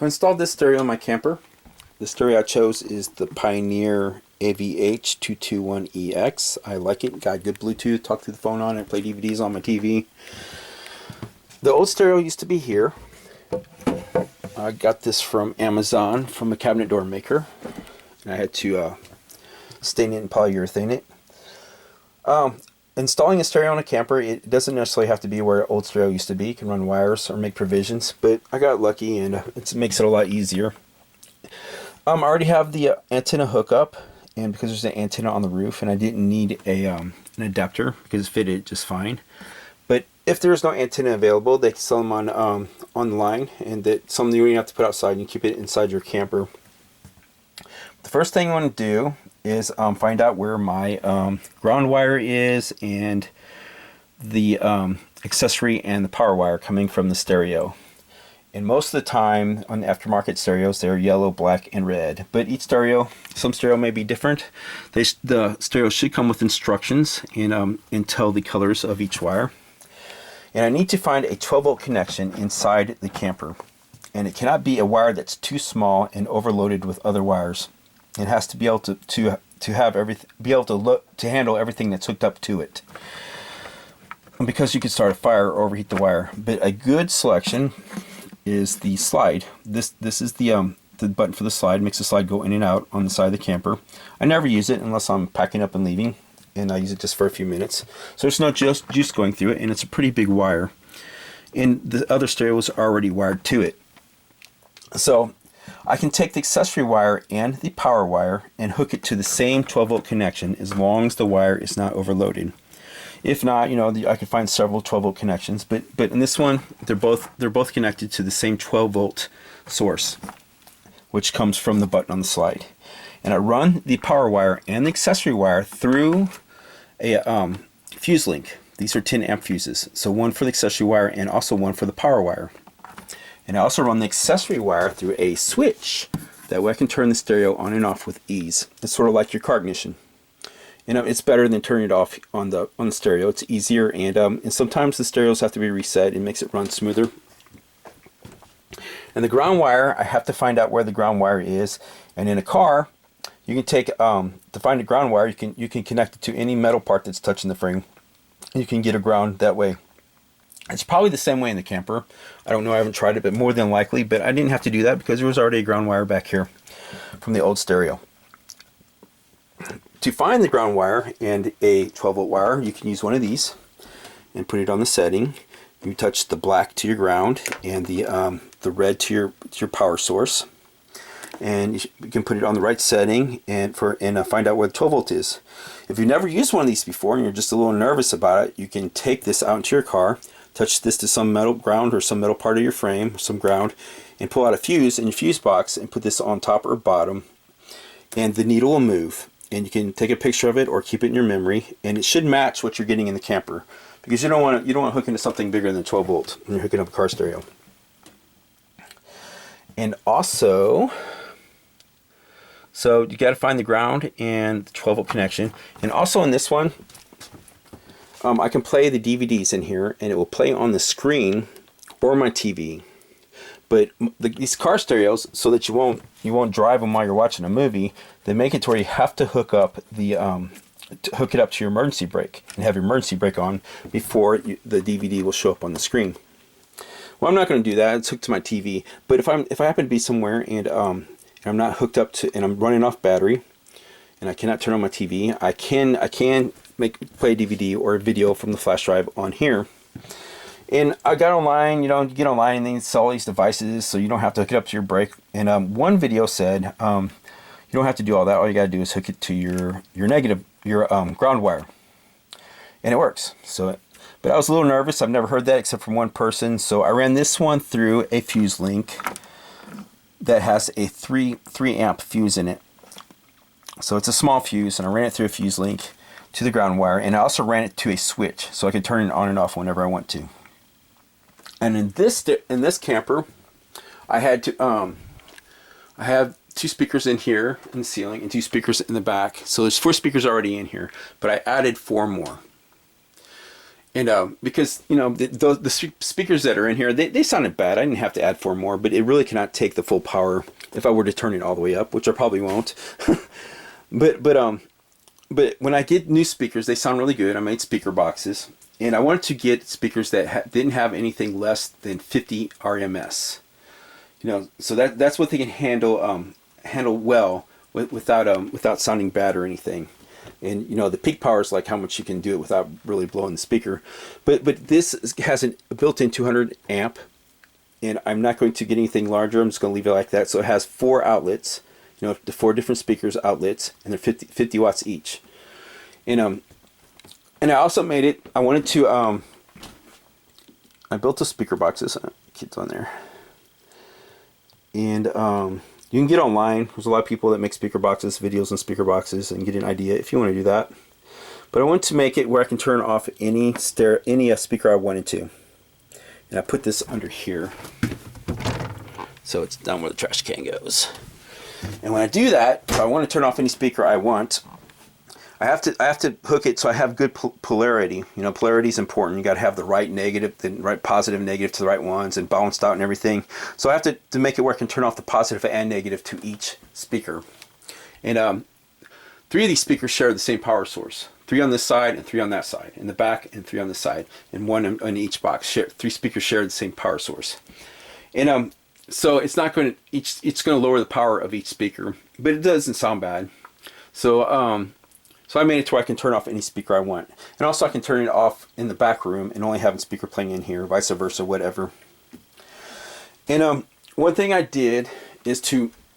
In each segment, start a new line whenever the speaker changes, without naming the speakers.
So I installed this stereo in my camper. The stereo I chose is the Pioneer AVH-221EX. I like it. Got good Bluetooth, talk through the phone on it, play DVDs on my TV. The old stereo used to be here. I got this from Amazon from a cabinet door maker. And I had to stain it and polyurethane it. Installing a stereo on a camper, it doesn't necessarily have to be where an old stereo used to be. You can run wires or make provisions, but I got lucky and it makes it a lot easier. I already have the antenna hookup, and because there's an antenna on the roof, and I didn't need an adapter because it fitted just fine. But if there's no antenna available, they can sell them on online, and that's something you don't have to put outside. You keep it inside your camper. The first thing I want to do is find out where my ground wire is and the accessory and the power wire coming from the stereo. And most of the time on aftermarket stereos, they're yellow, black, and red. But each stereo, some stereo may be different. The stereo should come with instructions and tell the colors of each wire. And I need to find a 12-volt connection inside the camper. And it cannot be a wire that's too small and overloaded with other wires. It has to be able to have everything, be able to handle everything that's hooked up to it. Because you could start a fire or overheat the wire. But a good selection is the slide. This is the button for the slide. Makes the slide go in and out on the side of the camper. I never use it unless I'm packing up and leaving, and I use it just for a few minutes. So there's no juice going through it, and it's a pretty big wire. And the other stereo was already wired to it. So I can take the accessory wire and the power wire and hook it to the same 12-volt connection as long as the wire is not overloaded. If not, you know, I could find several 12-volt connections, but in this one, they're both connected to the same 12-volt source, which comes from the button on the slide. And I run the power wire and the accessory wire through a fuse link. These are 10 amp fuses, so one for the accessory wire and also one for the power wire. And I also run the accessory wire through a switch. That way I can turn the stereo on and off with ease. It's sort of like your car ignition. You know, it's better than turning it off on the stereo. It's easier, and sometimes the stereos have to be reset. It makes it run smoother. And the ground wire, I have to find out where the ground wire is. And in a car, you can take to find a ground wire. You can connect it to any metal part that's touching the frame. You can get a ground that way. It's probably the same way in the camper. I don't know, I haven't tried it, but more than likely. But I didn't have to do that because there was already a ground wire back here from the old stereo. To find the ground wire and a 12-volt wire, you can use one of these and put it on the setting. You touch the black to your ground and the red to your power source, and you can put it on the right setting and find out where the 12-volt is. If you've never used one of these before and you're just a little nervous about it, you can take this out into your car, touch this to some metal ground or some metal part of your frame, some ground, and pull out a fuse in your fuse box and put this on top or bottom, and the needle will move. And you can take a picture of it or keep it in your memory, and it should match what you're getting in the camper, because you don't want to hook into something bigger than 12 volt when you're hooking up a car stereo. And also, so you got to find the ground and the 12 volt connection. And also in this one, I can play the DVDs in here, and it will play on the screen or my TV. But these car stereos, so that you won't drive them while you're watching a movie, they make it to where you have to hook up hook it up to your emergency brake and have your emergency brake on before the DVD will show up on the screen. Well, I'm not going to do that. It's hooked to my TV. But if I happen to be somewhere and I'm not hooked up to, and I'm running off battery, and I cannot turn on my TV, I can play a DVD or a video from the flash drive on here. And I got online, you get online and they sell these devices so you don't have to hook it up to your brake. And one video said you don't have to do all that. All you got to do is hook it to your ground wire, and it works. But I was a little nervous. I've never heard that except from one person. So I ran this one through a fuse link that has a 3 amp fuse in it. So it's a small fuse, and I ran it through a fuse link to the ground wire, and I also ran it to a switch so I could turn it on and off whenever I want to. And in this camper, I had to I have 2 speakers in here in the ceiling and 2 speakers in the back. So there's 4 speakers already in here, but I added 4 more. And because, you know, the speakers that are in here, they sounded bad. I didn't have to add 4 more, but it really cannot take the full power if I were to turn it all the way up, which I probably won't. but when I get new speakers, they sound really good. I made speaker boxes, and I wanted to get speakers that didn't have anything less than 50 RMS. You know, so that's what they can handle well without sounding bad or anything. And you know, the peak power is like how much you can do it without really blowing the speaker. But this has a built-in 200 amp, and I'm not going to get anything larger. I'm just going to leave it like that. So it has 4 outlets, you know, the 4 different speakers outlets, and they're 50 watts each. And I also made it. I wanted to I built the speaker boxes. Kids on there, and you can get online. There's a lot of people that make speaker boxes, videos on speaker boxes, and get an idea if you want to do that. But I want to make it where I can turn off any speaker I wanted to. And I put this under here, so it's down where the trash can goes. And when I do that, if I want to turn off any speaker I want, I have to hook it so I have good polarity. You know, polarity is important. You got to have the right negative, the right positive, negative to the right ones, and balanced out and everything. So I have to make it where I can turn off the positive and negative to each speaker. And 3 of these speakers share the same power source. 3 on this side and 3 on that side. In the back and 3 on this side, and 1 on each box. 3 speakers share the same power source. And so it's not going to it's going to lower the power of each speaker, but it doesn't sound bad. So so I made it to where I can turn off any speaker I want. And also I can turn it off in the back room and only have a speaker playing in here, vice versa, whatever. And one thing I did is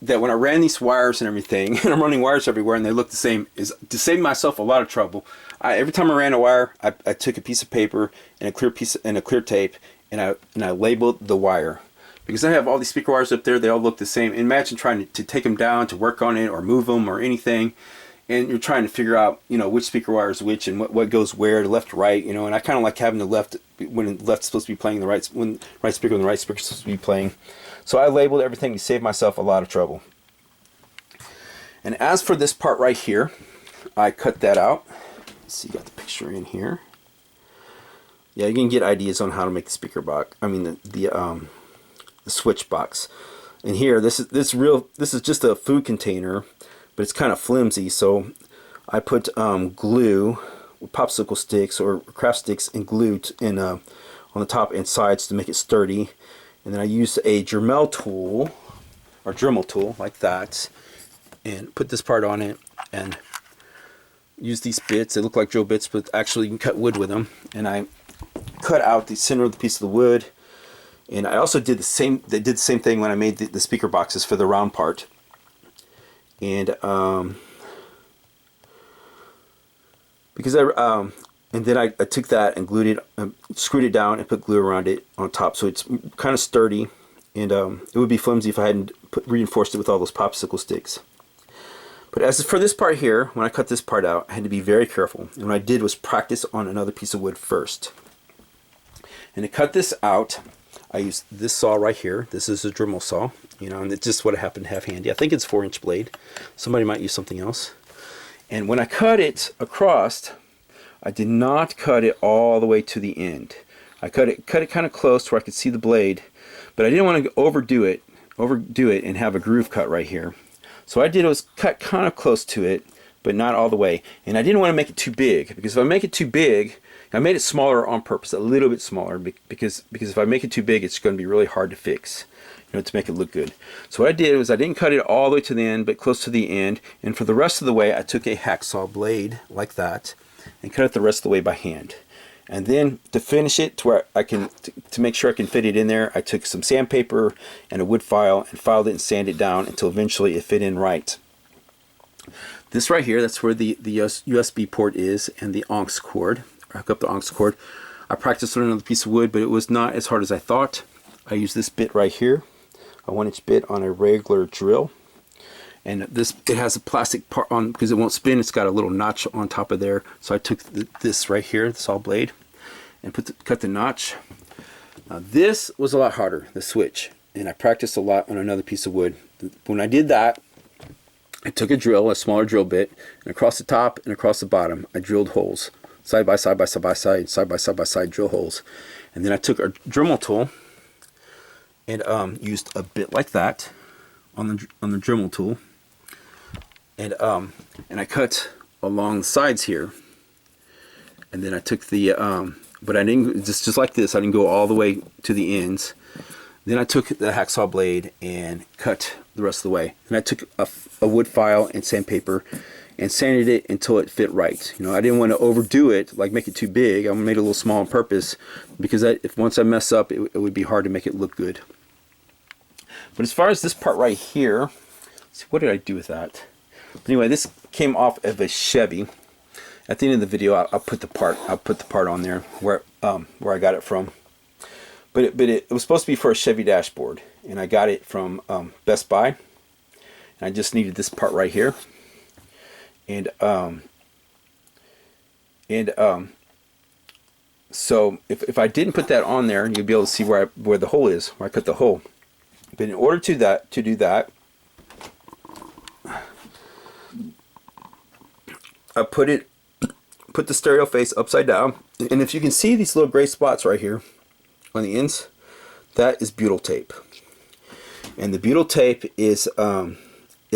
that when I ran these wires and everything, and I'm running wires everywhere and they look the same, is to save myself a lot of trouble. Every time I ran a wire, I took a piece of paper and a clear tape, and I labeled the wire. Because I have all these speaker wires up there, they all look the same. Imagine trying to take them down to work on it or move them or anything. And you're trying to figure out, you know, which speaker wire is which and what goes where, to left, right, you know. And I kind of like having the left when the left's supposed to be playing, the right when right speaker when the right speaker is supposed to be playing. So I labeled everything to save myself a lot of trouble. And as for this part right here, I cut that out. Let's see, got the picture in here. Yeah, you can get ideas on how to make the speaker box. I mean the switch box. And here, this is just a food container, but it's kind of flimsy, so I put glue, popsicle sticks or craft sticks, and glue on the top and sides to make it sturdy. And then I used a Dremel tool, or Dremel tool, like that, and put this part on it, and use these bits. They look like drill bits, but actually you can cut wood with them. And I cut out the center of the piece of the wood. And I also did the same. They did the same thing when I made the speaker boxes for the round part. And because and then I took that and glued it, screwed it down, and put glue around it on top, so it's kind of sturdy. And it would be flimsy if I hadn't reinforced it with all those popsicle sticks. But as for this part here, when I cut this part out, I had to be very careful. And what I did was practice on another piece of wood first. And to cut this out, I used this saw right here. This is a Dremel saw, you know, and it's just what I happen to have handy. I think it's 4-inch blade. Somebody might use something else. And when I cut it across, I did not cut it all the way to the end. I cut it kind of close to where I could see the blade, but I didn't want to overdo it and have a groove cut right here. So what I did was cut kind of close to it, but not all the way. And I didn't want to make it too big, because if I make it too big, I made it smaller on purpose, a little bit smaller, because if I make it too big, it's going to be really hard to fix, you know, to make it look good. So what I did was I didn't cut it all the way to the end, but close to the end. And for the rest of the way, I took a hacksaw blade like that and cut it the rest of the way by hand. And then to finish it to where I can, to make sure I can fit it in there, I took some sandpaper and a wood file and filed it and sanded it down until eventually it fit in right. This right here, that's where the USB port is, and the aux cord. Hook up the aux cord. I practiced on another piece of wood, but it was not as hard as I thought. I used this bit right here, a 1-inch bit on a regular drill, and it has a plastic part on because it won't spin. It's got a little notch on top of there. So I took this right here, the saw blade, and cut the notch. Now this was a lot harder, the switch, and I practiced a lot on another piece of wood. When I did that, I took a smaller drill bit, and across the top and across the bottom, I drilled holes. side by side drill holes. And then I took a Dremel tool and used a bit like that on the Dremel tool, and I cut along the sides here. And then I took the but I didn't just like this. I didn't go all the way to the ends. Then I took the hacksaw blade and cut the rest of the way. And I took a wood file and sandpaper and sanded it until it fit right. You know, I didn't want to overdo it, like make it too big. I made it a little small on purpose because if once I mess up, it would be hard to make it look good. But as far as this part right here, let's see, what did I do with that? But anyway, this came off of a Chevy. At the end of the video, I'll put the part on there where I got it from. But it was supposed to be for a Chevy dashboard, and I got it from Best Buy. And I just needed this part right here. And so if I didn't put that on there, you'll be able to see where the hole is, where I cut the hole. But in order to do that, I put the stereo face upside down, and if you can see these little gray spots right here on the ends, that is butyl tape. And the butyl tape is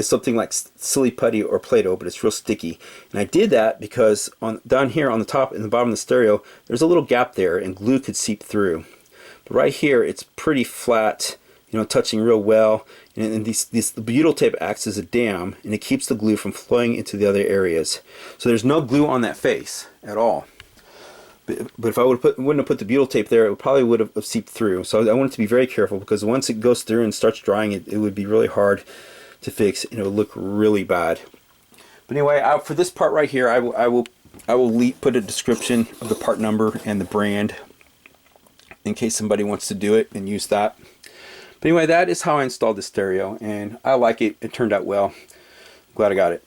something like silly putty or Play-Doh, but it's real sticky. And I did that because down here on the top and the bottom of the stereo, there's a little gap there, and glue could seep through. But right here, it's pretty flat, you know, touching real well. And the butyl tape acts as a dam, and it keeps the glue from flowing into the other areas. So there's no glue on that face at all. But if I wouldn't have put the butyl tape there, it probably would have seeped through. So I wanted to be very careful, because once it goes through and starts drying, it would be really hard to fix, and it would look really bad. But anyway, for this part right here, I will put a description of the part number and the brand in case somebody wants to do it and use that. But anyway, that is how I installed the stereo, and I like it. It turned out well. Glad I got it.